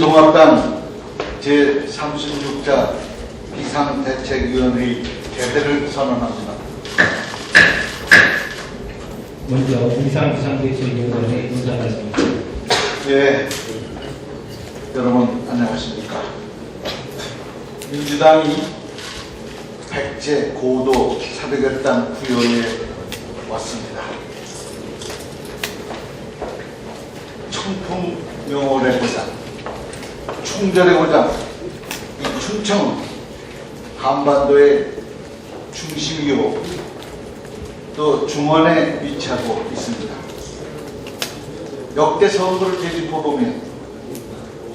민주통합당 제36자 비상대책위원회의 개회를 선언합니다. 먼저 비상대책위원회 인사드립니다. 예, 여러분 안녕하십니까? 민주당이 백제 고도 사백여단 부여에 왔습니다. 청풍명월의 고장, 충절의 고장, 이 충청은 한반도의 중심이요 또 중원에 위치하고 있습니다. 역대 선거를 되짚어보면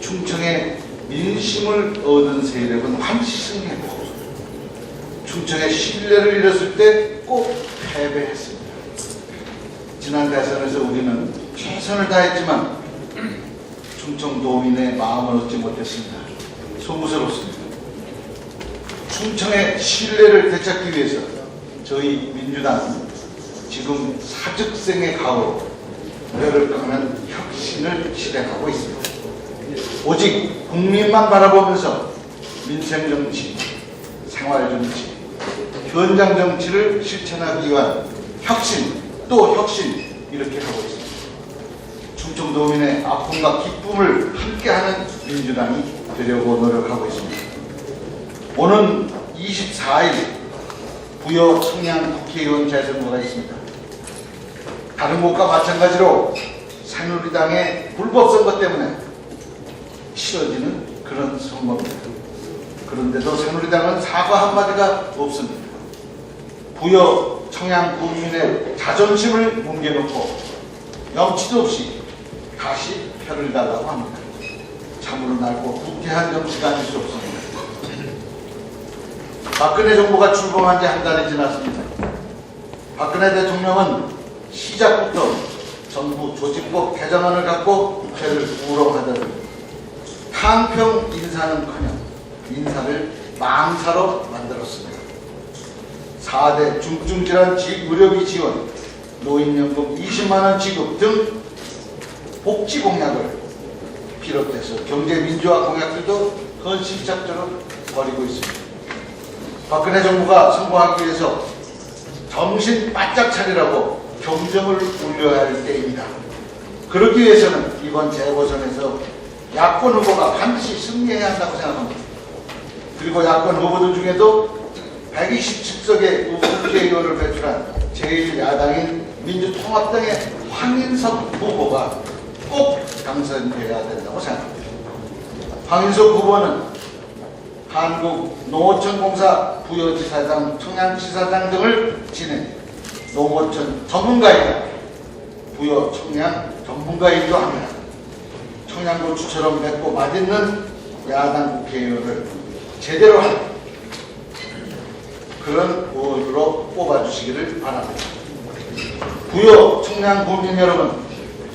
충청의 민심을 얻은 세력은 반드시 승리했고 충청의 신뢰를 잃었을 때 꼭 패배했습니다. 지난 대선에서 우리는 최선을 다했지만 충청도민의 마음을 얻지 못했습니다. 소무스럽습니다. 충청의 신뢰를 되찾기 위해서 저희 민주당은 지금 사직생의 가오로 뼈를 깎는 혁신을 실행하고 있습니다. 오직 국민만 바라보면서 민생정치, 생활정치, 현장정치를 실천하기 위한 혁신, 또 혁신 이렇게 하고 있습니다. 충청도민의 아픔과 기쁨을 함께하는 민주당이 되려고 노력하고 있습니다. 오는 24일 부여 청양 국회의원 재선거가 있습니다. 다른 곳과 마찬가지로 새누리당의 불법 선거 때문에 치러지는 그런 선거입니다. 그런데도 새누리당은 사과 한마디가 없습니다. 부여 청양 국민의 자존심을 뭉개놓고 염치도 없이 다시 표를 달라고 합니다. 참으로 낡고 부패한 정치가 아닐 수 없습니다. 박근혜 정부가 출범한 지 한 달이 지났습니다. 박근혜 대통령은 시작부터 정부 조직법 개정안을 갖고 국회를 우롱하더니 탕평 인사는커녕 인사를 망사로 만들었습니다. 4대 중증질환 의료비 지원, 노인연금 20만원 지급 등 복지 공약을 비롯해서 경제민주화 공약들도 헌신작전을 벌이고 있습니다. 박근혜 정부가 성공하기 위해서 정신 바짝 차리라고 경정을 울려야 할 때입니다. 그러기 위해서는 이번 재보선에서 야권 후보가 반드시 승리해야 한다고 생각합니다. 그리고 야권 후보들 중에도 127석의 국회의원을 배출한 제1야당인 민주통합당의 황인석 후보가 꼭 당선되어야 된다고 생각합니다. 황인석 후보는 한국농어촌공사 부여지사장, 청양지사장 등을 지낸 농어촌 전문가이자 부여 청양 전문가이기도 합니다. 청양고추처럼 맵고 맛있는 야당 국회의원을 제대로 한 그런 의원으로 뽑아주시기를 바랍니다. 부여 청양 국민 여러분,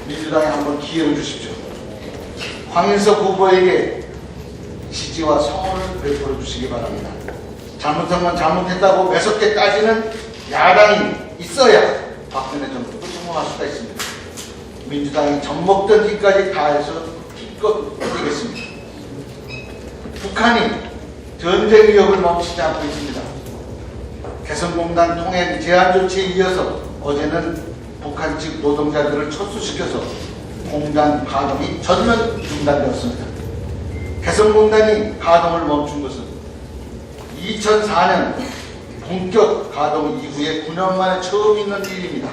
민주당에 한번 기회를 주십시오. 황인석 후보에게 지지와 성원을 베풀어 주시기 바랍니다. 잘못한 건 잘못했다고 매섭게 따지는 야당이 있어야 박근혜 정부도 성공할 수가 있습니다. 민주당이 젖먹던 힘까지 다해서 기껏 뛰겠습니다. 북한이 전쟁 위협을 멈추지 않고 있습니다. 개성공단 통행 제한 조치에 이어서 어제는 북한 측 노동자들을 철수시켜서 공단 가동이 전면 중단되었습니다. 개성공단이 가동을 멈춘 것은 2004년 본격 가동 이후에 9년 만에 처음 있는 일입니다.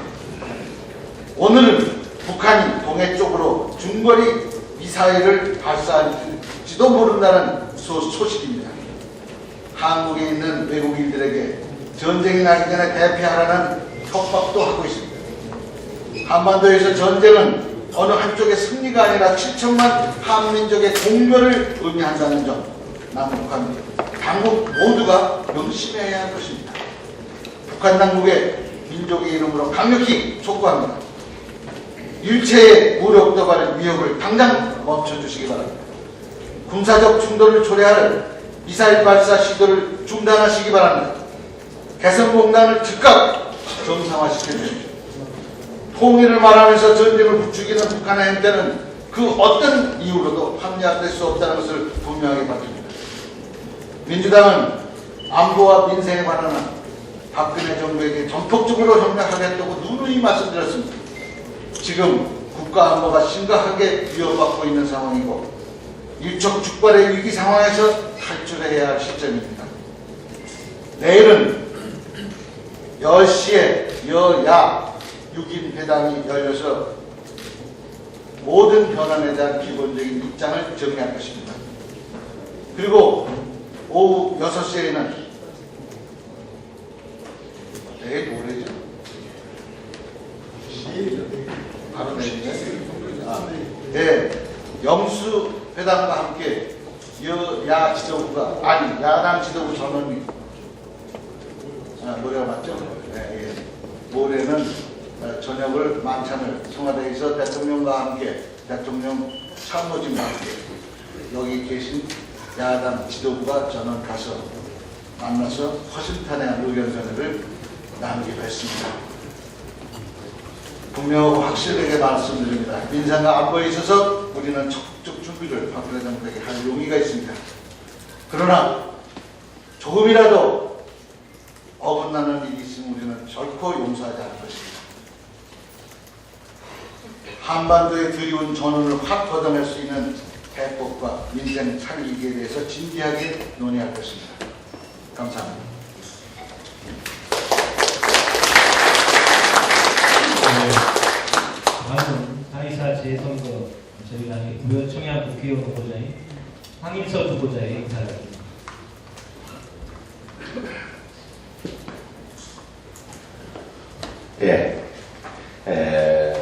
오늘은 북한이 동해 쪽으로 중거리 미사일을 발사할지도 모른다는 소식입니다. 한국에 있는 외국인들에게 전쟁이 나기 전에 대피하라는 협박도 하고 있습니다. 한반도에서 전쟁은 어느 한쪽의 승리가 아니라 7천만 한민족의 공멸을 의미한다는 점, 남북한 당국 모두가 명심해야 할 것입니다. 북한 당국의 민족의 이름으로 강력히 촉구합니다. 일체의 무력 도발의 위협을 당장 멈춰주시기 바랍니다. 군사적 충돌을 초래하는 미사일 발사 시도를 중단하시기 바랍니다. 개성공단을 즉각 정상화시켜 주십시오. 통일을 말하면서 전쟁을 부추기는 북한의 행태는 그 어떤 이유로도 합리화될 수 없다는 것을 분명하게 밝힙니다. 민주당은 안보와 민생에 관한 박근혜 정부에게 전폭적으로 협력하겠다고 누누이 말씀드렸습니다. 지금 국가 안보가 심각하게 위협받고 있는 상황이고 일촉즉발의 위기 상황에서 탈출해야 할 시점입니다. 내일은 10시에 여야 6인 회담이 열려서 모든 변환에 대한 기본적인 입장을 정리할 것입니다. 그리고 오후 6시에는 내일 모레죠. 바로 내일이네. 네. 영수 회담과 함께 여야 지도부가 야당 지도부 전원이 모레가 맞죠? 네, 예. 모레는 저녁을 만찬을 청와대에서 대통령과 함께 대통령 참모진과 함께 여기 계신 야당 지도부가 전원 가서 만나서 허심탄회한 의견서를 나누기로 했습니다. 분명하고 확실하게 말씀드립니다. 민생과 안보에 있어서 우리는 적극적 준비를 박근혜 정부에게 할 용의가 있습니다. 그러나 조금이라도 어긋나는 일이 있으면 우리는 결코 용서하지 않을 것입니다. 한반도에 들이온 전운을 확 걷어낼 수 있는 해법과 민생 창의기에 대해서 진지하게 논의할 것입니다. 감사합니다. 다음은 당이사 재선거 저희 당의 부여 청양 국회의원 후보자인 황인섭 후보자의 인사드립니다.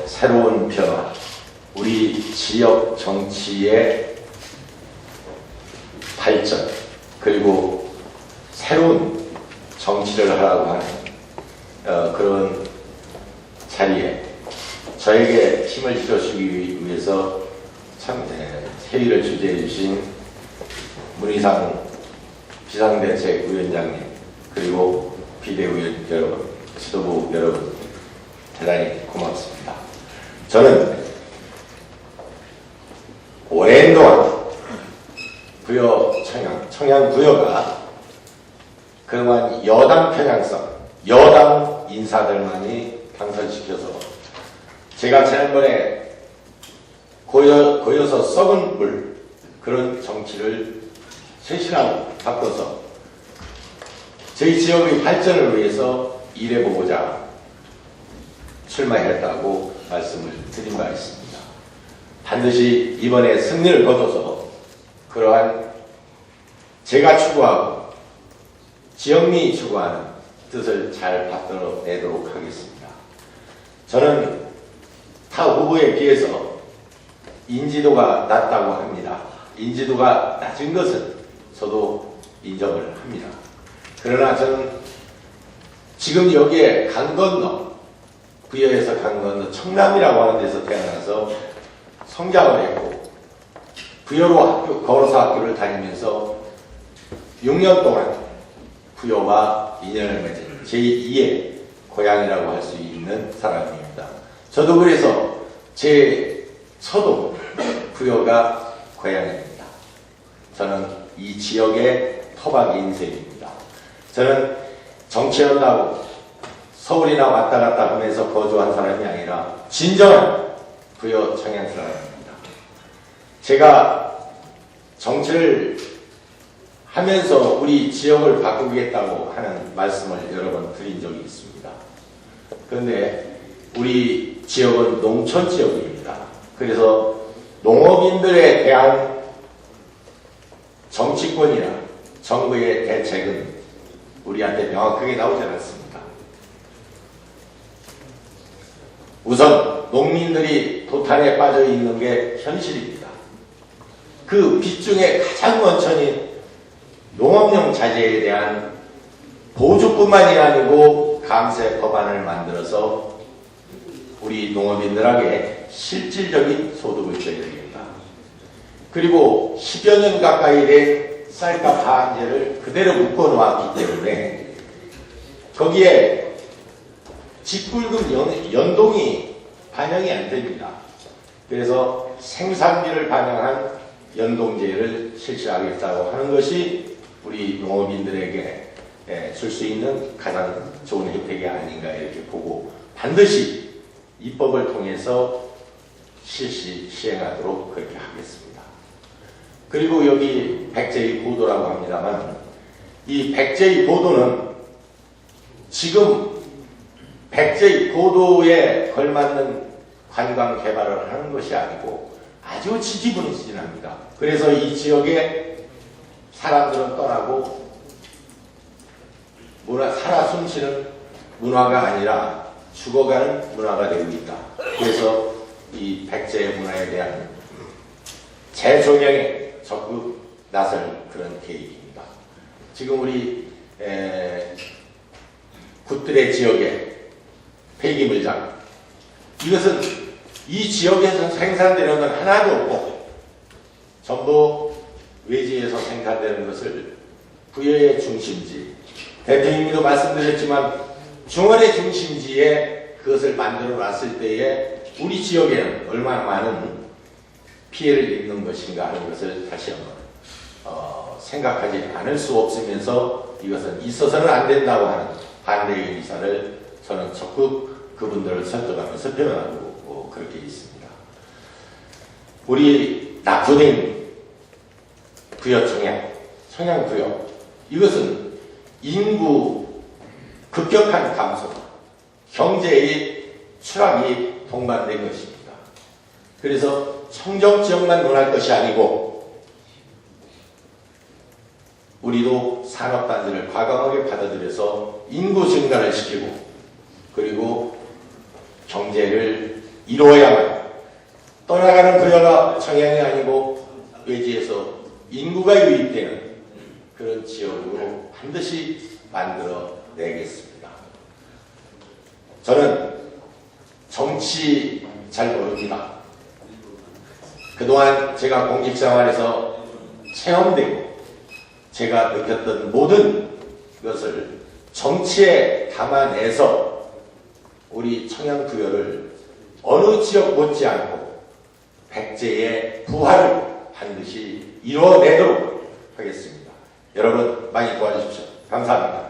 새로운 변화, 우리 지역 정치의 발전, 그리고 새로운 정치를 하라고 하는 그런 자리에 저에게 힘을 실어주기 위해서 참 회의를 주재해 주신 문희상 비상대책위원장님, 그리고 비대위원 여러분, 지도부 여러분, 대단히 고맙습니다. 저는 오랜 동안 부여 청양 부여가 그동안 여당 편향성, 여당 인사들만이 당선시켜서 제가 지난번에 고여서 썩은 물, 그런 정치를 쇄신하고 바꿔서 저희 지역의 발전을 위해서 일해보고자 출마했다고 말씀을 드린 바 있습니다. 반드시 이번에 승리를 거둬서 그러한 제가 추구하고 지역민이 추구하는 뜻을 잘 받들어내도록 하겠습니다. 저는 타 후보에 비해서 인지도가 낮다고 합니다. 인지도가 낮은 것은 저도 인정을 합니다. 그러나 저는 지금 여기에 강 건너, 부여에서 강 건너 청남이라고 하는 데서 태어나서 성장을 했고 부여로 걸어서 학교를 다니면서 6년 동안 부여와 인연을 맺은 제2의 고향이라고 할 수 있는 사람입니다. 저도 그래서 제 서도 부여가 고향입니다. 저는 이 지역의 토박 인생입니다. 저는 정치한다고 서울이나 왔다 갔다 하면서 거주한 사람이 아니라 진정한 부여 청양 사람입니다. 제가 정치를 하면서 우리 지역을 바꾸겠다고 하는 말씀을 여러 번 드린 적이 있습니다. 그런데 우리 지역은 농촌 지역입니다. 그래서 농업인들에 대한 정치권이나 정부의 대책은 우리한테 명확하게 나오지 않았습니다. 우선 농민들이 도탄에 빠져 있는 게 현실입니다. 그 빚 중에 가장 원천인 농업용 자재에 대한 보조뿐만이 아니고 감세 법안을 만들어서 우리 농업인들에게 실질적인 소득을 줘야 됩니다. 그리고 10여 년 가까이 된 쌀값 하한제를 그대로 묶어놓았기 때문에 거기에 직불금 연동이 반영이 안 됩니다. 그래서 생산비를 반영한 연동제를 실시하겠다고 하는 것이 우리 농업인들에게 줄 수 있는 가장 좋은 혜택이 아닌가 이렇게 보고 반드시 입법을 통해서 시행하도록 그렇게 하겠습니다. 그리고 여기 백제의 보도라고 합니다만 이 백제의 보도는 지금 백제의 보도에 걸맞는 관광 개발을 하는 것이 아니고 아주 지지부진합니다. 그래서 이 지역에 사람들은 떠나고 살아 숨쉬는 문화가 아니라 죽어가는 문화가 되고 있다. 그래서 이 백제의 문화에 대한 재조명에 적극 나설 그런 계획입니다. 지금 우리 굿들의 지역의 폐기물장 이것은 이 지역에서 생산되는 건 하나도 없고 전부 외지에서 생산되는 것을 부여의 중심지 대통령님도 말씀드렸지만 중원의 중심지에 그것을 만들어 놨을 때에 우리 지역에는 얼마나 많은 피해를 입는 것인가 하는 것을 다시 한번 생각하지 않을 수 없으면서 이것은 있어서는 안 된다고 하는 반대의 의사를 저는 적극 그분들을 설득하면서 표현하고 그렇게 있습니다. 우리 낙후된 부여청약, 청양부여 이것은 인구 급격한 감소, 경제의 추락이 동반된 것입니다. 그래서 청정지역만 논할 것이 아니고 우리도 산업단지를 과감하게 받아들여서 인구 증가를 시키고 그리고 경제를 이루어야만 떠나가는 부여가 청양이 아니고 외지에서 인구가 유입되는 그런 지역으로 반드시 만들어내겠습니다. 저는 정치 잘 모릅니다. 그동안 제가 공직생활에서 체험되고 제가 느꼈던 모든 것을 정치에 담아내서 우리 청양부여를 어느 지역 못지않고 백제의 부활을 반드시 이루어내도록 하겠습니다. 여러분 많이 도와주십시오. 감사합니다.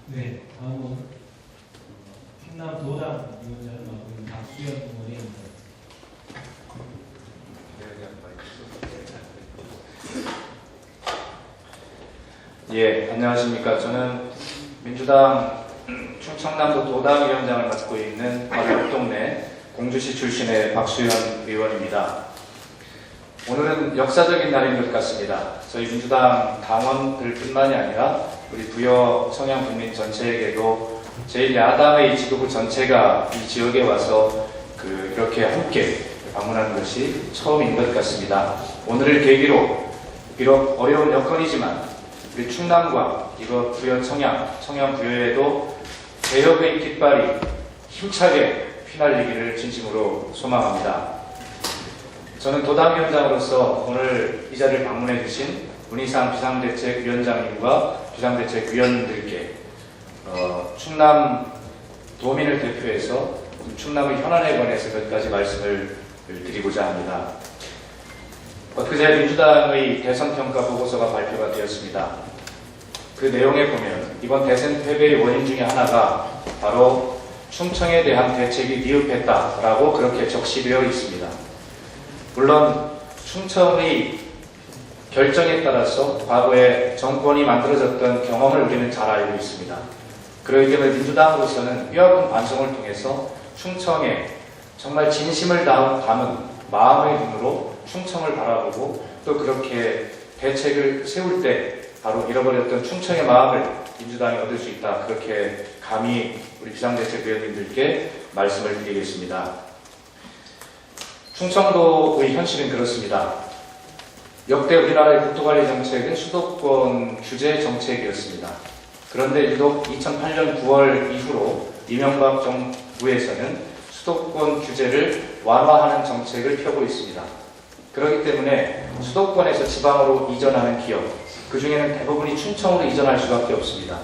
네, 다음은 충남 도당 위원장을 맡고 있는 박수현 의원입니다. 예, 안녕하십니까. 저는 민주당 충청남도 도당위원장을 맡고 있는 바로 옆동네 공주시 출신의 박수현 의원입니다. 오늘은 역사적인 날인 것 같습니다. 저희 민주당 당원들뿐만이 아니라 우리 부여 청양 국민 전체에게도 제1야당의 지도부 전체가 이 지역에 와서 이렇게 함께 방문하는 것이 처음인 것 같습니다. 오늘을 계기로 비록 어려운 여건이지만 우리 충남과 이거 부여 청양 부여에도 개혁의 깃발이 힘차게 휘날리기를 진심으로 소망합니다. 저는 도당위원장으로서 오늘 이 자리를 방문해 주신 문희상 비상대책위원장님과 비상대책위원들께 충남 도민을 대표해서 충남의 현안에 관해서 몇 가지 말씀을 드리고자 합니다. 엊그제 민주당의 대선평가 보고서가 발표가 되었습니다. 그 내용에 보면 이번 대선 패배의 원인 중에 하나가 바로 충청에 대한 대책이 미흡했다라고 그렇게 적시되어 있습니다. 물론 충청의 결정에 따라서 과거에 정권이 만들어졌던 경험을 우리는 잘 알고 있습니다. 그렇기 때문에 민주당으로서는 뼈아픈 반성을 통해서 충청에 정말 진심을 담은 마음의 눈으로 충청을 바라보고 또 그렇게 대책을 세울 때 바로 잃어버렸던 충청의 마음을 민주당이 얻을 수 있다. 그렇게 감히 우리 비상대책위원님들께 말씀을 드리겠습니다. 충청도의 현실은 그렇습니다. 역대 우리나라의 국토관리 정책은 수도권 규제 정책이었습니다. 그런데 유독 2008년 9월 이후로 이명박 정부에서는 수도권 규제를 완화하는 정책을 펴고 있습니다. 그렇기 때문에 수도권에서 지방으로 이전하는 기업, 그 중에는 대부분이 충청으로 이전할 수밖에 없습니다.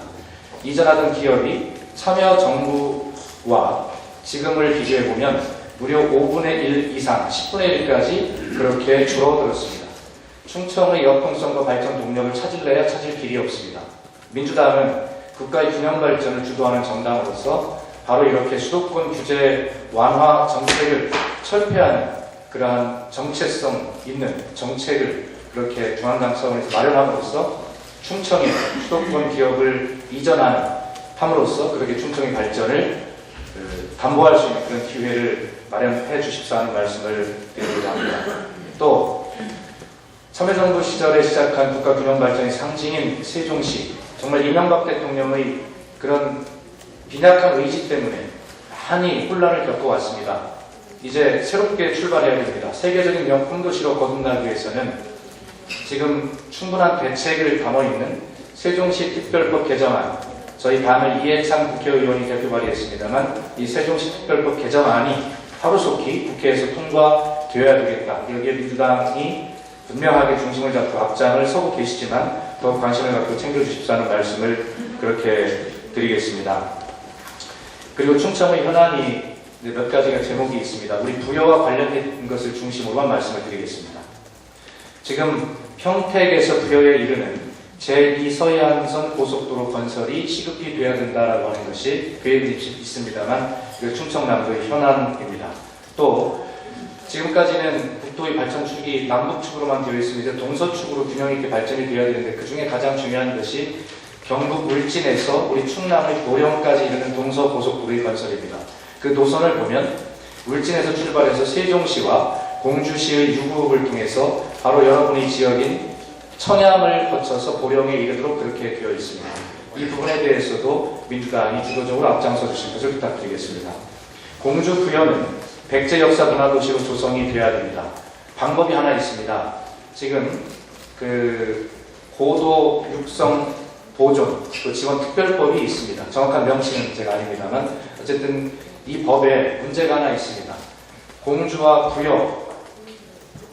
이전하던 기업이 참여 정부 때와 지금을 비교해보면 무려 5분의 1 이상, 10분의 1까지 그렇게 줄어들었습니다. 충청의 역풍성과 발전 동력을 찾을래야 찾을 길이 없습니다. 민주당은 국가의 균형 발전을 주도하는 정당으로서 바로 이렇게 수도권 규제 완화 정책을 철폐하는 그러한 정체성 있는 정책을 그렇게 중앙당선에서 마련함으로써 충청의 수도권 기업을 이전하는 함으로써 그렇게 충청의 발전을 담보할 수 있는 그런 기회를 마련해 주십사 하는 말씀을 드리고자 합니다. 또 참여정부 시절에 시작한 국가균형발전의 상징인 세종시, 정말 이명박 대통령의 그런 빈약한 의지 때문에 많이 혼란을 겪어왔습니다. 이제 새롭게 출발해야 됩니다. 세계적인 명품 도시로 거듭나기 위해서는 지금 충분한 대책을 담아있는 세종시 특별법 개정안, 저희 당을 이해찬 국회의원이 대표 발의했습니다만 이 세종시 특별법 개정안이 하루속히 국회에서 통과되어야 되겠다. 여기에 민주당이 분명하게 중심을 잡고 앞장을 서고 계시지만 더욱 관심을 갖고 챙겨주십사는 말씀을 그렇게 드리겠습니다. 그리고 충청의 현안이 몇 가지가 제목이 있습니다. 우리 부여와 관련된 것을 중심으로만 말씀을 드리겠습니다. 지금 평택에서 부여에 이르는 제2 서해안선 고속도로 건설이 시급히 돼야 된다라고 하는 것이 계획이 있습니다만 충청남도의 현안입니다. 또 지금까지는 국도의 발전축이 남북축으로만 되어 있습니다. 동서축으로 균형 있게 발전이 되어야 되는데 그 중에 가장 중요한 것이 경북 울진에서 우리 충남의 보령까지 이르는 동서고속도로의 건설입니다. 그 노선을 보면 울진에서 출발해서 세종시와 공주시의 유구읍을 통해서 바로 여러분의 지역인 청양을 거쳐서 보령에 이르도록 그렇게 되어 있습니다. 이 부분에 대해서도 민주당이 주도적으로 앞장서 주실 것을 부탁드리겠습니다. 공주 부여는 백제 역사 문화도시로 조성이 되어야 됩니다. 방법이 하나 있습니다. 지금 그 고도 육성 보존 또 지원 특별법이 있습니다. 정확한 명칭은 제가 아닙니다만 어쨌든 이 법에 문제가 하나 있습니다. 공주와 부여,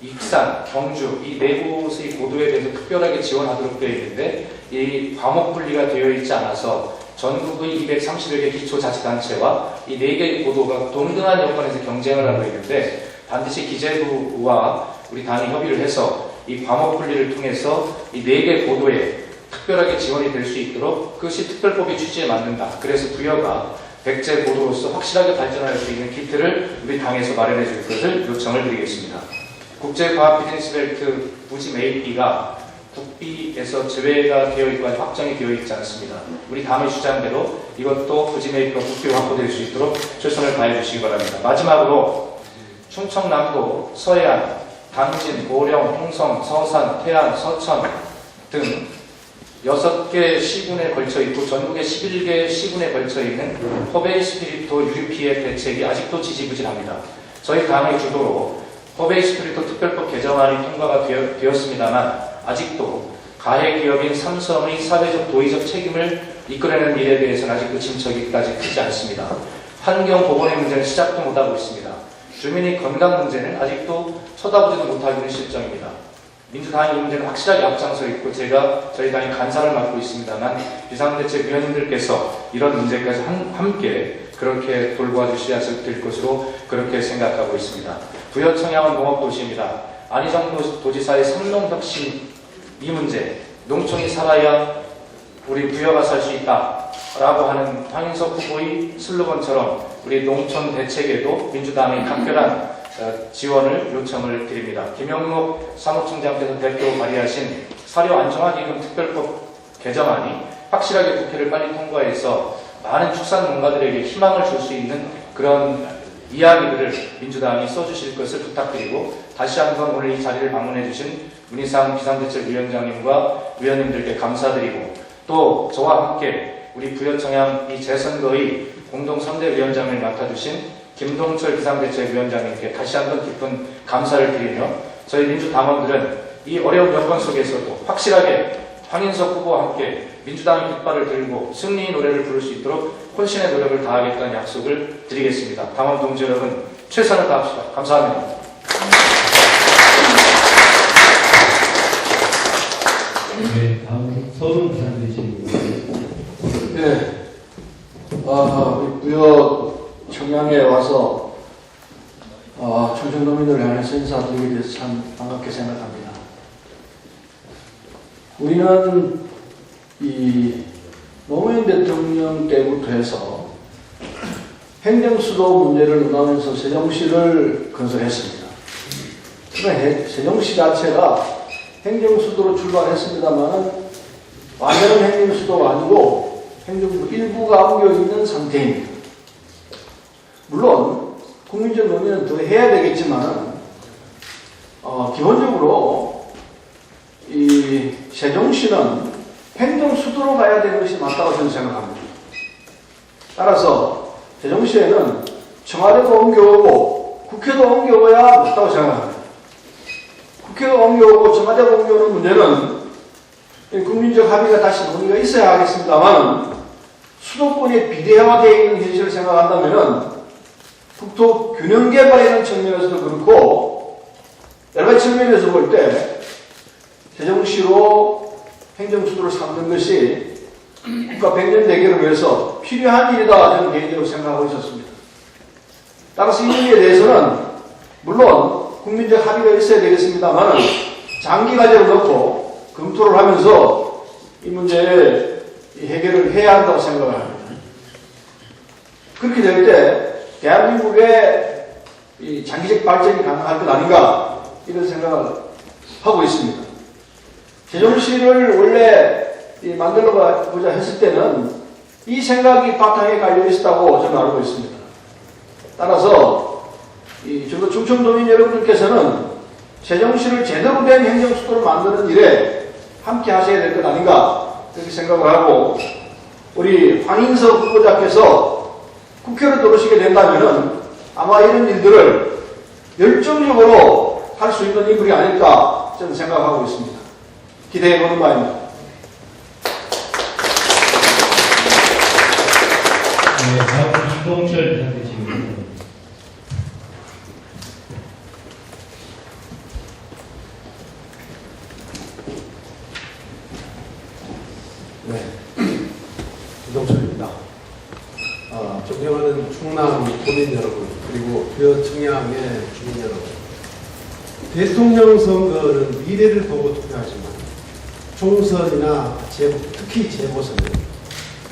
익산, 경주 이 네 곳의 고도에 대해서 특별하게 지원하도록 되어 있는데 이 과목 분리가 되어 있지 않아서 전국의 230여 개 기초자치단체와 이 네 개의 고도가 동등한 여건에서 경쟁을 하고 있는데 반드시 기재부와 우리 당이 협의를 해서 이 과목 분리를 통해서 이 네 개 고도에 특별하게 지원이 될 수 있도록 그것이 특별법의 취지에 맞는다. 그래서 부여가 백제 고도로서 확실하게 발전할 수 있는 기틀을 우리 당에서 마련해 줄 것을 요청을 드리겠습니다. 국제과학 비즈니스벨트 부지 매입비가 국비에서 제외가 되어 있고 확정이 되어 있지 않습니다. 우리 당의 주장대로 이것도 부지 매입과 국비로 확보될 수 있도록 최선을 다해 주시기 바랍니다. 마지막으로 충청남도, 서해안, 당진, 보령, 홍성, 서산, 태안, 서천 등 6개 시군에 걸쳐 있고 전국의 11개 시군에 걸쳐 있는 허베이 스피리토 유류피해 대책이 아직도 지지부진합니다. 저희 당의 주도로 허베이 스피리토 특별법 개정안이 통과가 되었습니다만 아직도 가해 기업인 삼성의 사회적 도의적 책임을 이끌어내는 일에 대해서는 아직도 진척이까지 크지 않습니다. 환경 보건의 문제는 시작도 못하고 있습니다. 주민의 건강 문제는 아직도 쳐다보지도 못하고 있는 실정입니다. 민주당이 이 문제는 확실하게 앞장서 있고 제가 저희 당이 간사를 맡고 있습니다만 비상대책위원님들께서 이런 문제까지 함께 그렇게 돌보아주셔야 될 것으로 그렇게 생각하고 있습니다. 부여 청양은 농업도시입니다. 안희정 도지사의 삼농혁신 이 문제, 농촌이 살아야 우리 부여가 살 수 있다라고 하는 황인석 후보의 슬로건처럼 우리 농촌 대책에도 민주당의 각별한 지원을 요청을 드립니다. 김영록 사무총장께서 대표 발의하신 사료 안정화기금 특별법 개정안이 확실하게 국회를 빨리 통과해서 많은 축산 농가들에게 희망을 줄 수 있는 그런 이야기들을 민주당이 써주실 것을 부탁드리고 다시 한번 오늘 이 자리를 방문해 주신 문희상 비상대책위원장님과 위원님들께 감사드리고 또 저와 함께 우리 부여청양 이 재선거의 공동선대위원장을 맡아주신 김동철 비상대책위원장님께 다시 한번 깊은 감사를 드리며 저희 민주당원들은 이 어려운 여건 속에서도 확실하게 황인석 후보와 함께 민주당의 깃발을 들고 승리의 노래를 부를 수 있도록 혼신의 노력을 다하겠다는 약속을 드리겠습니다. 당원 동지 여러분 최선을 다합시다. 감사합니다. 네, 다음 서른 비상대책위원장. 네, 우리 부여 청양에 와서 충청도민을 향해서 인사드리게 돼서 참 반갑게 생각합니다. 우리는 이 노무현 대통령 때부터 해서 행정수도 문제를 논하면서 세종시를 건설했습니다. 그러나 세종시 자체가 행정수도로 출발했습니다만 완전한 행정수도가 아니고 행정부 일부가 옮겨있는 상태입니다. 물론 국민적 논의는 더 해야 되겠지만 기본적으로 이 세종시는 행정수도로 가야 되는 것이 맞다고 저는 생각합니다. 따라서 세종시에는 청와대도 옮겨오고 국회도 옮겨오야 맞다고 생각합니다. 국회가 옮겨오고 청와대가 옮겨오는 문제는 국민적 합의가 다시 논의가 있어야 하겠습니다만 수도권이 비대화되어 있는 현실을 생각한다면 국토 균형 개발이라는 측면에서도 그렇고 여러 가지 측면에서 볼 때 세종시로 행정수도를 삼는 것이 국가 백년 대계를 위해서 필요한 일이다 저는 개인적으로 생각하고 있었습니다. 따라서 이 문제에 대해서는 물론 국민적 합의가 있어야 되겠습니다만 장기 과제를 넣고 검토를 하면서 이 문제의 해결을 해야 한다고 생각을 합니다. 그렇게 될 때 대한민국의 이 장기적 발전이 가능할 것 아닌가 이런 생각을 하고 있습니다. 세종시를 원래 만들어 보자 했을 때는 이 생각이 바탕에 깔려 있었다고 저는 알고 있습니다. 따라서 저도 충청도민 여러분들께서는 세종시를 제대로 된 행정수도로 만드는 일에 함께 하셔야 될 것 아닌가 그렇게 생각을 하고 우리 황인석 후보자께서 국회로 들어오시게 된다면 아마 이런 일들을 열정적으로 할 수 있는 인물이 아닐까 저는 생각하고 있습니다. 기대해보는 바입니다. 네, 다음 이동철 비상대책입니다. 네, 이동철입니다. 존경하는 충남 도민 여러분, 그리고 부여 청양의 주민 여러분. 대통령 선거는 미래를 보고 투표하지만 총선이나 특히 재보선은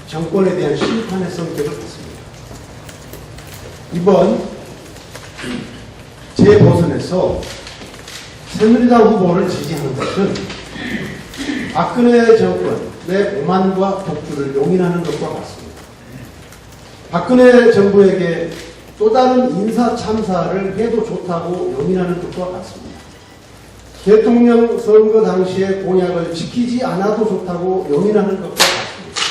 정권에 대한 심판의 성격을 갖습니다. 이번 재보선에서 새누리당 후보를 지지하는 것은 박근혜 정권의 오만과 독주를 용인하는 것과 같습니다. 박근혜 정부에게 또 다른 인사 참사를 해도 좋다고 용인하는 것과 같습니다. 대통령 선거 당시의 공약을 지키지 않아도 좋다고 용인하는 것과 같습니다.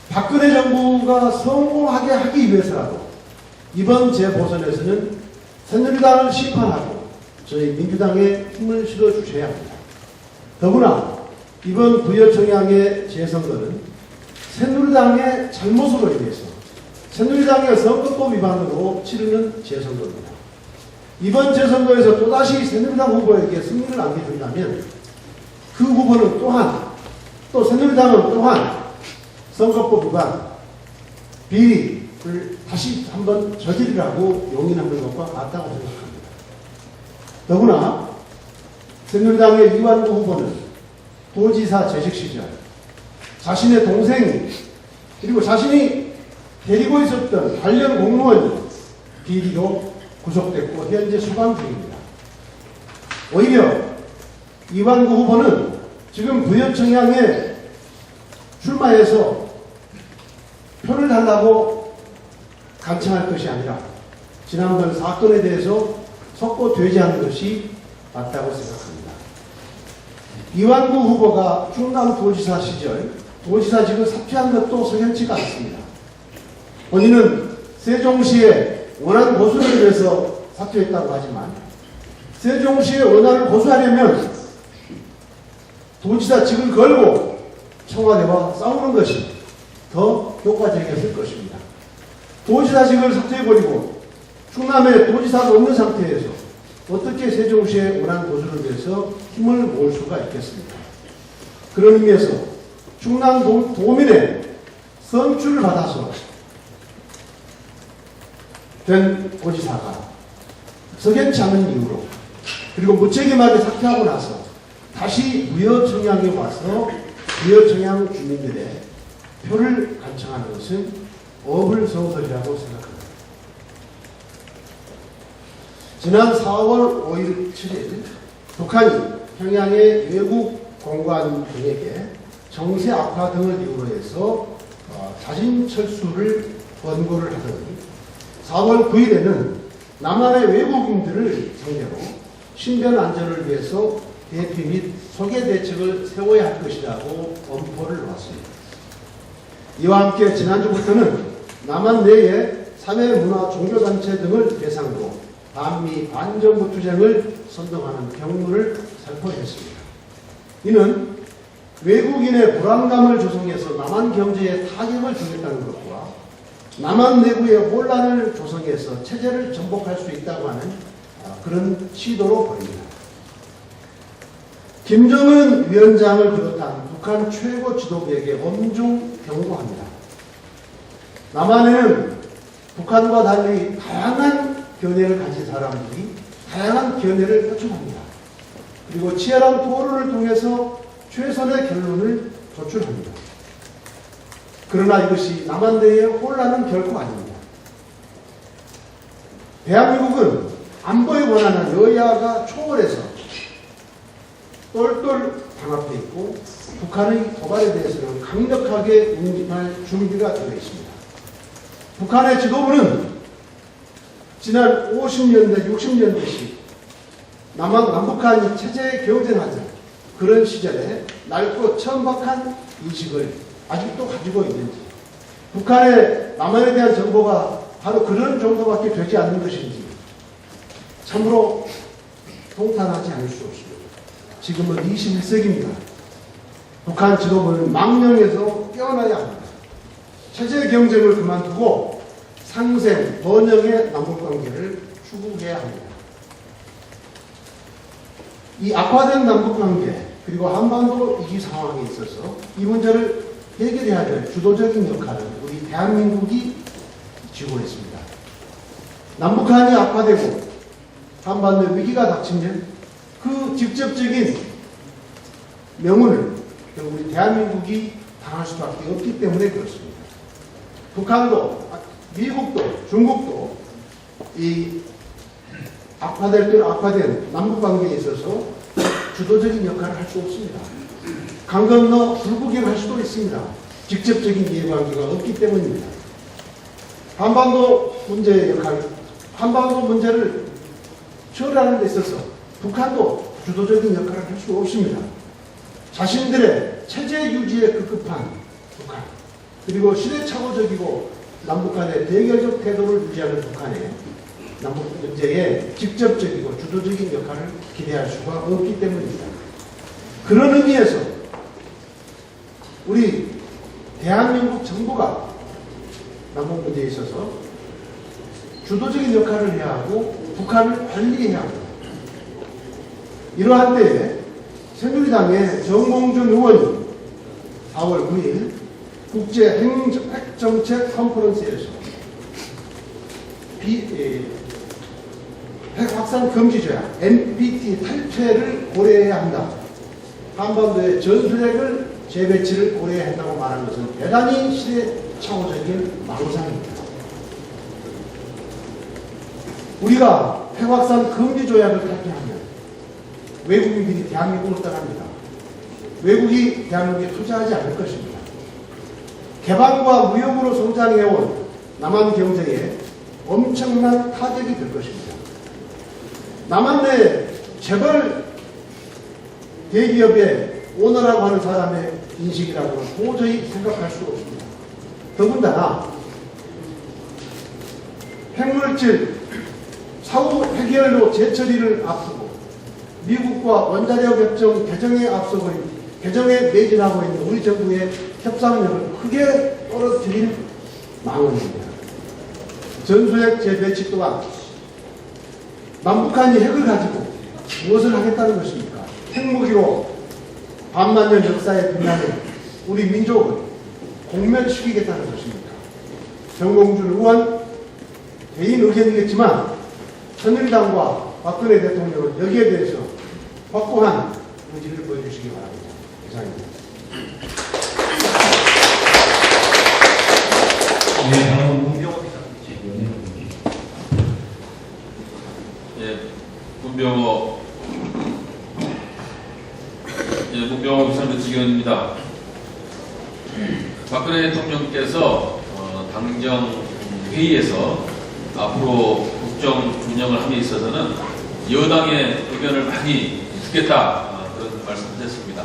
박근혜 정부가 성공하게 하기 위해서라도 이번 재보선에서는 새누리당을 심판하고 저희 민주당에 힘을 실어주셔야 합니다. 더구나 이번 부여 청양의 재선거는 새누리당의 잘못으로 인해서 새누리당의 선거법 위반으로 치르는 재선거입니다. 이번 재선거에서 또다시 새누리당 후보에게 승리를 안겨준다면 그 후보는 또한 또 새누리당은 또한 선거법 위반, 비리를 다시 한번 저지르라고 용인하는 것과 맞다고 생각합니다. 더구나 새누리당의 이완구 후보는 도지사 재직 시절 자신의 동생이 그리고 자신이 데리고 있었던 관련 공무원이 비리로 구속됐고 현재 수감 중입니다. 오히려 이완구 후보는 지금 부여 청양에 출마해서 표를 달라고 간청할 것이 아니라 지난번 사건에 대해서 속고 되지하는 것이 맞다고 생각합니다. 이완구 후보가 충남도지사 시절 도지사직을 사퇴한 것도 석연치가 않습니다. 본인은 세종시의 원안 고수를 위해서 사퇴했다고 하지만 세종시의 원안을 고수하려면 도지사직을 걸고 청와대와 싸우는 것이 더 효과적이었을 것입니다. 도지사직을 사퇴해버리고 충남에 도지사가 없는 상태에서 어떻게 세종시의 원안 고수를 위해서 힘을 모을 수가 있겠습니까? 그런 의미에서 충남 도민의 선출을 받아서 된 도지사가 석연치 않은 이유로 그리고 무책임하게 사퇴하고 나서 다시 무여청양에 와서 무여청양 주민들의 표를 간청하는 것은 어불성설이라고 생각합니다. 지난 4월 5일 7일 북한이 평양의 외국 공관 등에게 정세 악화 등을 이유로 해서 자진 철수를 권고를 하더니 4월 9일에는 남한의 외국인들을 상대로 신변 안전을 위해서 대피 및 소개 대책을 세워야 할 것이라고 엄포를 놓았습니다. 이와 함께 지난주부터는 남한 내의 사회문화 종교단체 등을 대상으로 반미 반정부 투쟁을 선동하는 경로를 살포했습니다. 이는 외국인의 불안감을 조성해서 남한 경제에 타격을 주겠다는 것과 남한 내부의 혼란을 조성해서 체제를 정복할 수 있다고 하는 그런 시도로 보입니다. 김정은 위원장을 비롯한 북한 최고 지도부에게 엄중 경고합니다. 남한에는 북한과 달리 다양한 견해를 가진 사람들이 다양한 견해를 표출합니다. 그리고 치열한 토론을 통해서 최선의 결론을 도출합니다. 그러나 이것이 남한 내의 혼란은 결코 아닙니다. 대한민국은 안보에 관한 여야가 초월해서 똘똘 단합해 있고 북한의 도발에 대해서는 강력하게 응집할 준비가 되어 있습니다. 북한의 지도부는 지난 50년대, 60년대씩 남북한이 체제 경쟁하던 그런 시절에 낡고 천박한 인식을 아직도 가지고 있는지, 북한의 남한에 대한 정보가 바로 그런 정도밖에 되지 않는 것인지 참으로 통탄하지 않을 수 없습니다. 지금은 21세기입니다. 북한 지도부는 망령에서 깨어나야 합니다. 체제 경쟁을 그만두고 상생, 번영의 남북관계를 추구해야 합니다. 이 악화된 남북관계 그리고 한반도 위기 상황에 있어서 이 문제를 해결해야 될 주도적인 역할을 우리 대한민국이 쥐고 있습니다. 남북한이 악화되고 한반도 위기가 닥치면 그 직접적인 명운을 우리 대한민국이 당할 수밖에 없기 때문에 그렇습니다. 북한도, 미국도, 중국도 이 악화될 대로 악화된 남북관계에 있어서 주도적인 역할을 할 수 없습니다. 강 건너 불구경할 수도 있습니다. 직접적인 이해관계가 없기 때문입니다. 한반도 문제의 역할, 한반도 문제를 처리하는 데 있어서 북한도 주도적인 역할을 할 수 없습니다. 자신들의 체제 유지에 급급한 북한, 그리고 시대착오적이고 남북한의 대결적 태도를 유지하는 북한의 남북 문제에 직접적이고 주도적인 역할을 기대할 수가 없기 때문입니다. 그런 의미에서 우리 대한민국 정부가 남북 문제에 있어서 주도적인 역할을 해야 하고 북한을 관리해야 합니다. 이러한 때에 새누리당의 정몽준 의원이 4월 9일 국제 핵정책 컨퍼런스에서 핵 확산 금지 조약 NPT 탈퇴를 고려해야 한다. 한반도의 전술핵을 재배치를 고려해야 한다고 말하는 것은 대단히 시대착오적인 망상입니다. 우리가 핵 확산 금지 조약을 탈퇴하면 외국인들이 대한민국을 떠납니다. 외국이 대한민국에 투자하지 않을 것입니다. 개방과 무역으로 성장해온 남한 경제에 엄청난 타격이 될 것입니다. 남한 내 재벌 대기업의 오너라고 하는 사람의 인식이라고는 도저히 생각할 수 없습니다. 더군다나 핵물질 사후 해결로 재처리를 앞두고 미국과 원자력 협정 개정에 매진하고 있는 우리 정부의 협상력을 크게 떨어뜨릴 망언입니다. 전술핵 재배치 또한 남북한이 핵을 가지고 무엇을 하겠다는 것입니까? 핵무기로 반만년 역사에 빛나는 우리 민족을 공멸시키겠다는 것입니까? 정몽준 의원 개인 의견이겠지만 새누리당과 박근혜 대통령은 여기에 대해서 확고한 의지를 보여주시기 바랍니다. 이상입니다. 네, 다음 문병호 질문해 주십시오. 예, 문병호 비상대책위원입니다. 박근혜 대통령께서 당정 회의에서 앞으로 국정 운영을 함에 있어서는 여당의 의견을 많이 듣겠다 그런 말씀하셨습니다.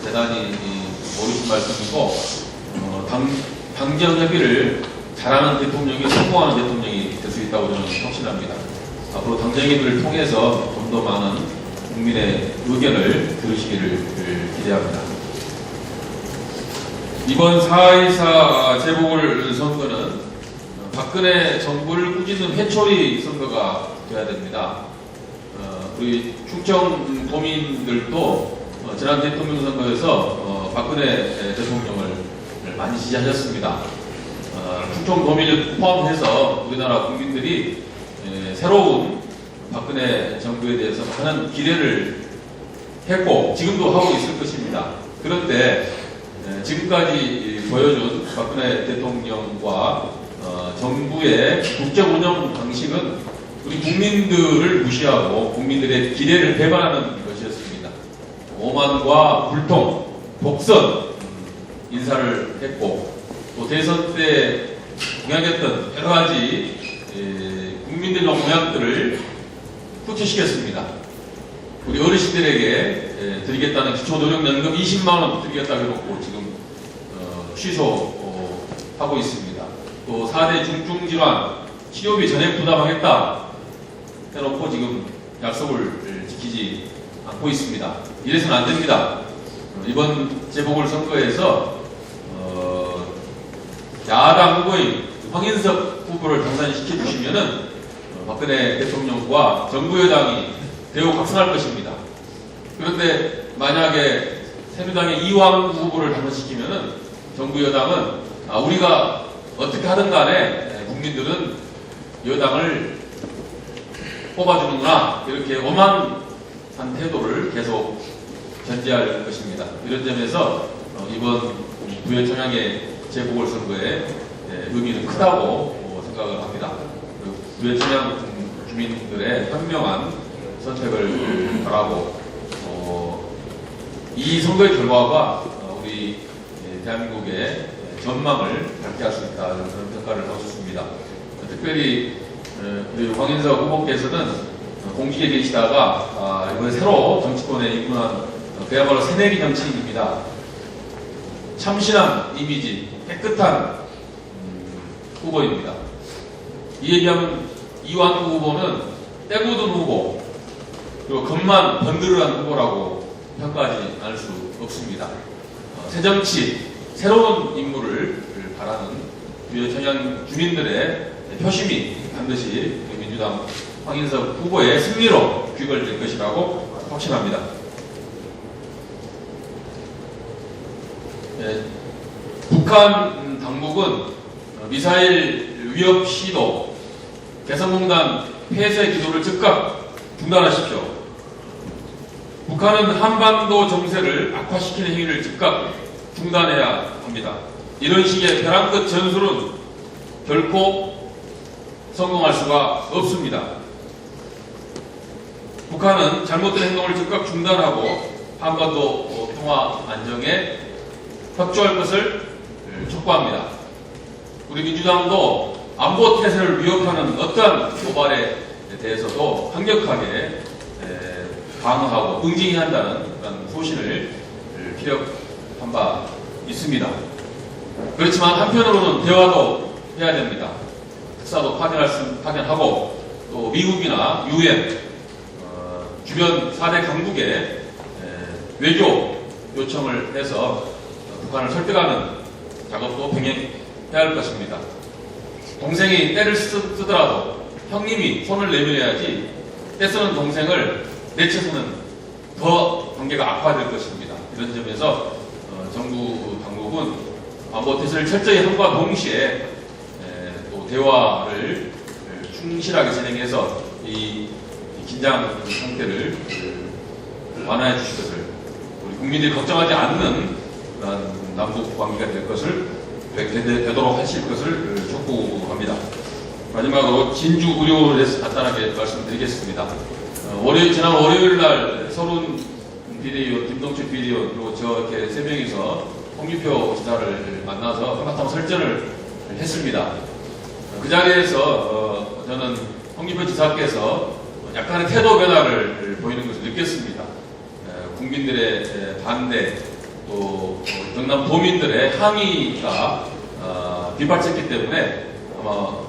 대단히 옳으신 말씀이고 당정 협의를 잘하는 대통령이 성공하는 대통령이 될 수 있다고 저는 확신합니다. 앞으로 당정 협의를 통해서 좀 더 많은 국민의 의견을 들으시기를 기대합니다. 이번 4.24 재보궐선거는 박근혜 정부를 꾸짖는 회초리 선거가 돼야 됩니다. 우리 충청 도민들도 지난 대통령 선거에서 박근혜 대통령을 많이 지지하셨습니다. 충청 도민을 포함해서 우리나라 국민들이 새로운 박근혜 정부에 대해서 많은 기대를 했고 지금도 하고 있을 것입니다. 그런데 지금까지 보여준 박근혜 대통령과 정부의 국정 운영 방식은 우리 국민들을 무시하고 국민들의 기대를 배반하는 것이었습니다. 오만과 불통, 독선 인사를 했고 또 대선 때 공약했던 여러 가지 국민들의 공약들을 푸시시켰습니다. 우리 어르신들에게 드리겠다는 기초노령연금 20만 원 드리겠다고 해놓고 지금 취소하고 있습니다. 또 4대 중증질환 치료비 전액 부담하겠다 해놓고 지금 약속을 지키지 않고 있습니다. 이래서는 안 됩니다. 이번 재보궐선거에서 야당 후보인 황인석 후보를 당선시켜 주시면은 박근혜 대통령과 정부 여당이 대우 각성할 것입니다. 그런데 만약에 새누리당의 이왕 후보를 당선시키면은 정부 여당은 우리가 어떻게 하든 간에 국민들은 여당을 뽑아주는구나 이렇게 오만한 태도를 계속 견지할 것입니다. 이런 점에서 이번 부여청양의 재보궐선거의 의미는 크다고 생각을 합니다. 부여청양 주민들의 현명한 선택을 바라고 이 선거의 결과가 우리 대한민국의 전망을 밝게 할 수 있다 그런 평가를 하고 싶습니다. 특별히 우리 황인석 후보께서는 공직에 계시다가 이번에 새로 정치권에 입문한 그야말로 새내기 정치인입니다. 참신한 이미지, 깨끗한 후보입니다. 이에 비하면 이완구 후보는 때묻은 후보, 그리고 겉만 번드르한 후보라고 평가하지 않을 수 없습니다. 새정치, 새로운 인물을 바라는 부여청양 주민들의 표심이 반드시 민주당 황인석 후보의 승리로 귀결될 것이라고 확신합니다. 북한 당국은 미사일 위협 시도, 개성공단 폐쇄 기도를 즉각 중단하십시오. 북한은 한반도 정세를 악화시키는 행위를 즉각 중단해야 합니다. 이런 식의 벼랑 끝 전술은 결코 성공할 수가 없습니다. 북한은 잘못된 행동을 즉각 중단하고 한반도 평화 안정에 협조할 것을 촉구합니다. 우리 민주당도 안보 태세를 위협하는 어떠한 도발에 대해서도 강력하게 방어하고 응징해야 한다는 그런 소신을 피력한 바 있습니다. 그렇지만 한편으로는 대화도 해야 됩니다. 특사도 파견하고 또 미국이나 UN 주변 4대 강국에 외교 요청을 해서 북한을 설득하는 작업도 병행해야 할 것입니다. 동생이 때를 쓰더라도 형님이 손을 내밀어야지 떼쓰는 동생을 내쳐서는 더 관계가 악화될 것입니다. 이런 점에서 정부 당국은 안보 태세를 철저히 함과 동시에 또 대화를 충실하게 진행해서 이 긴장 상태를 완화해 주실 것을, 우리 국민들이 걱정하지 않는 그런 남북 관계가 될 것을 되도록 하실 것을 촉구합니다. 마지막으로 진주 의료에 대해서 간단하게 말씀드리겠습니다. 지난 월요일 날 서른 비대위원, 김동철 비대위원, 그리고 저 이렇게 세 명이서 홍준표 지사를 만나서 한바탕 설전을 했습니다. 그 자리에서 저는 홍준표 지사께서 약간의 태도 변화를 보이는 것을 느꼈습니다. 국민들의 반대, 또 경남 도민들의 항의가 빗발쳤기 때문에 아마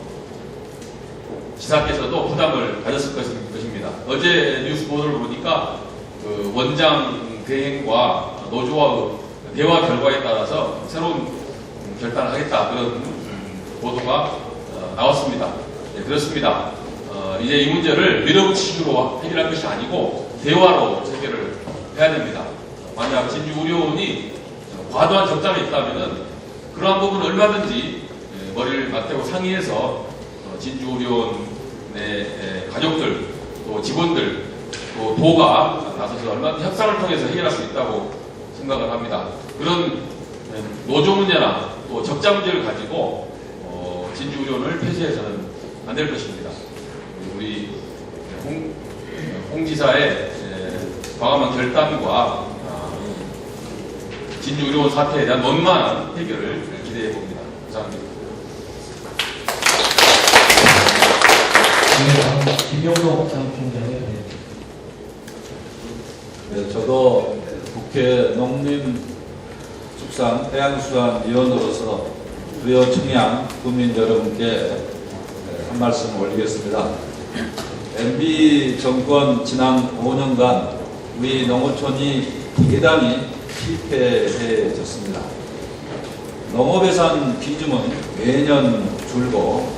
지사께서도 부담을 가졌을 것입니다. 어제 뉴스 보도를 보니까 그 원장 대행과 노조와의 대화 결과에 따라서 새로운 결단을 하겠다, 그런 보도가 나왔습니다. 네, 그렇습니다. 이제 이 문제를 밀어붙이기로 해결할 것이 아니고 대화로 해결을 해야 됩니다. 만약 진주 의료원이 과도한 적장이 있다면 그러한 부분은 얼마든지 머리를 맞대고 상의해서 진주 의료원의 가족들, 또 직원들, 또 도가 나서서 얼마든지 협상을 통해서 해결할 수 있다고 생각을 합니다. 그런 노조 문제나 또 적자 문제를 가지고 진주 의료원을 폐쇄해서는 안 될 것입니다. 우리 홍 지사의 과감한 결단과 진주 의료원 사태에 대한 원만한 해결을 기대해 봅니다. 감사합니다. 김용록 사무총장의 네, 저도 국회 농림축산해양수산위원으로서 부여 청양 국민 여러분께 한 말씀 올리겠습니다. MB 정권 지난 5년간 우리 농어촌이 대단히 실패해졌습니다. 농업예산 비중은 매년 줄고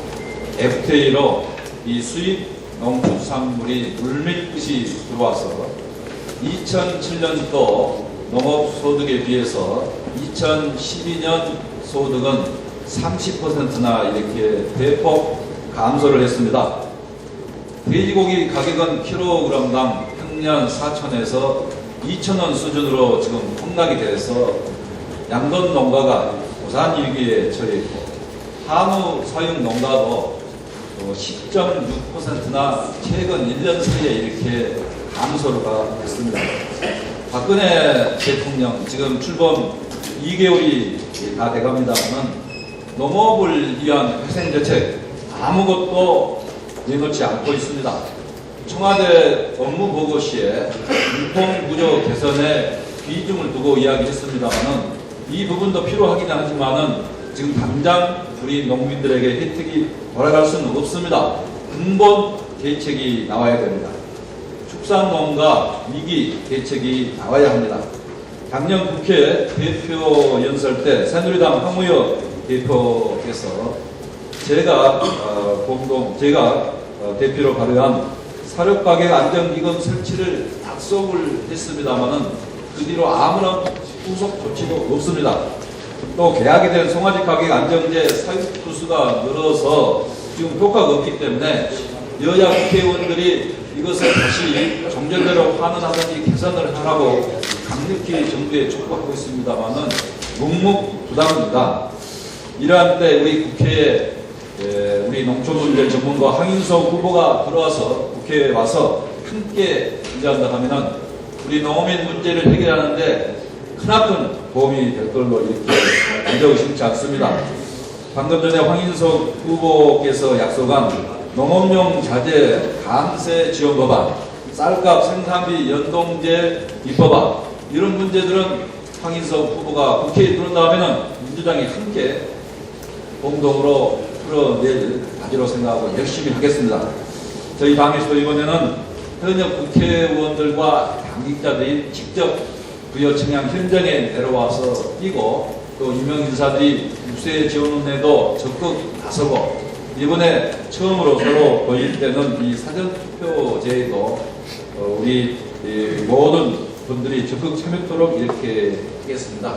FTA로 이 수입 농축산물이 물밀듯이 들어와서 2007년도 농업소득에 비해서 2012년 소득은 30%나 이렇게 대폭 감소를 했습니다. 돼지고기 가격은 킬로그램당 평년 4,000에서 2,000원 수준으로 지금 폭락이 돼서 양돈 농가가 고산 위기에 처해 있고 한우 사육 농가도 10.6%나 최근 1년 사이에 이렇게 감소가 됐습니다. 박근혜 대통령 지금 출범 2개월이 다 돼갑니다만 농업을 위한 회생정책 아무것도 내놓지 않고 있습니다. 청와대 업무보고 시에 유통구조 개선에 비중을 두고 이야기했습니다만 이 부분도 필요하긴 하지만 지금 당장 우리 농민들에게 혜택이 돌아갈 수는 없습니다. 근본 대책이 나와야 됩니다. 축산농가 위기 대책이 나와야 합니다. 작년 국회 대표 연설 때 새누리당 황우여 대표께서 제가 대표로 발의한 사료가격 안정기금 설치를 약속을 했습니다만은 그 뒤로 아무런 후속 조치도 없습니다. 또 계약이 된 송아지 가격 안정제 사육 부수가 늘어서 지금 효과가 없기 때문에 여야 국회의원들이 이것을 다시 정전대로 환원하든지 개선을 하라고 강력히 정부에 촉구하고 있습니다만은 묵묵부답입니다. 이러한 때 우리 국회에 우리 농촌문제 전문가 황인석 후보가 들어와서 국회에 와서 함께 준비한다 하면은 우리 농어민 문제를 해결하는데 크나큰 도움이 될 걸로 이렇게 믿어 의심치 않습니다. 방금 전에 황인석 후보께서 약속한 농업용 자재 감세 지원 법안, 쌀값 생산비 연동제 입법안 이런 문제들은 황인석 후보가 국회에 들어온다면은 민주당이 함께 공동으로 풀어낼 가지로 생각하고 열심히 하겠습니다. 저희 당에서도 이번에는 현역 국회의원들과 당직자들이 직접 부여 청양 현장에 내려와서 뛰고 또 유명 인사들이 유세 지원운동에도 적극 나서고 이번에 처음으로 서로 보일 때는 이 사전투표제에도 우리 모든 분들이 적극 참여토록 이렇게 하겠습니다.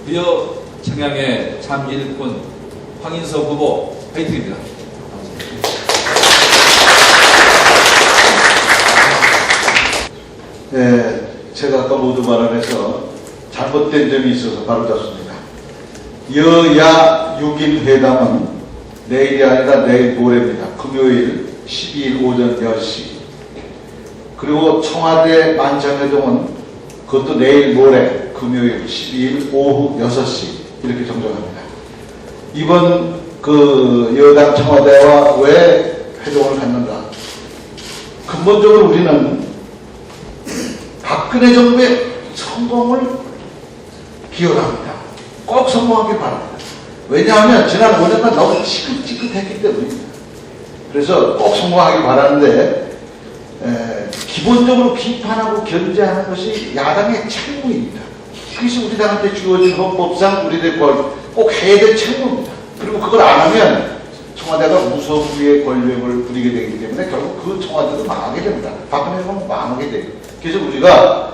부여 청양의 참 일꾼 황인석 후보 화이팅입니다. 감사합니다. 아까 모두 발언해서 잘못된 점이 있어서 바로잡습니다. 여야 6인 회담은 내일이 아니라 내일 모레입니다. 금요일 12일 오전 10시. 그리고 청와대 만찬회동은 그것도 내일 모레 금요일 12일 오후 6시 이렇게 정정합니다. 이번 그 여당 청와대와 왜 회동을 갖는가? 근본적으로 우리는 박근혜 정부의 성공을 기원합니다. 꼭 성공하길 바랍니다. 왜냐하면 지난 5년간 너무 지긋지긋했기 때문입니다. 그래서 꼭 성공하길 바라는데 기본적으로 비판하고 견제하는 것이 야당의 책무입니다. 그것이 우리 당한테 주어진 헌법상 우리들 꼭 해야 될 책무입니다. 그리고 그걸 안 하면 청와대가 무소부의 권력을 부리게 되기 때문에 결국 그 청와대도 망하게 됩니다. 박근혜 정부는 망하게 돼요. 그래서 우리가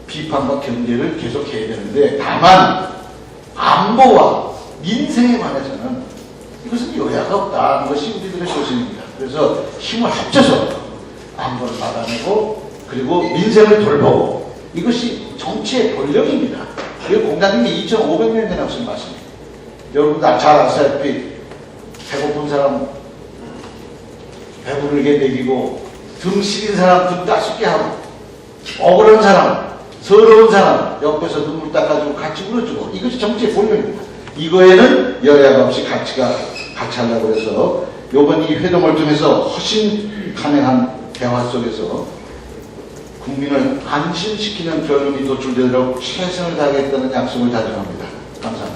비판과 견제를 계속 해야 되는데, 다만 안보와 민생에 관해서는 이것은 여야가 없다는 것이 우리들의 소신입니다. 그래서 힘을 합쳐서 안보를 막아내고 그리고 민생을 돌보고, 이것이 정치의 본령입니다. 그리고 공장님이 2,500년 전에 하신 말씀입니다. 여러분들 잘 아시다시피 배고픈 사람 배부르게 먹이고, 등 시린 사람 등 따숩게 하고, 억울한 사람, 서러운 사람 옆에서 눈물 닦아주고 같이 울어주고, 이것이 정치의 본령입니다. 이거에는 여야가 없이 같이 하려고 해서 이번 이 회동을 통해서 훨씬 강력한 대화 속에서 국민을 안심시키는 결론이 도출되도록 최선을 다하겠다는 약속을 다짐합니다. 감사합니다.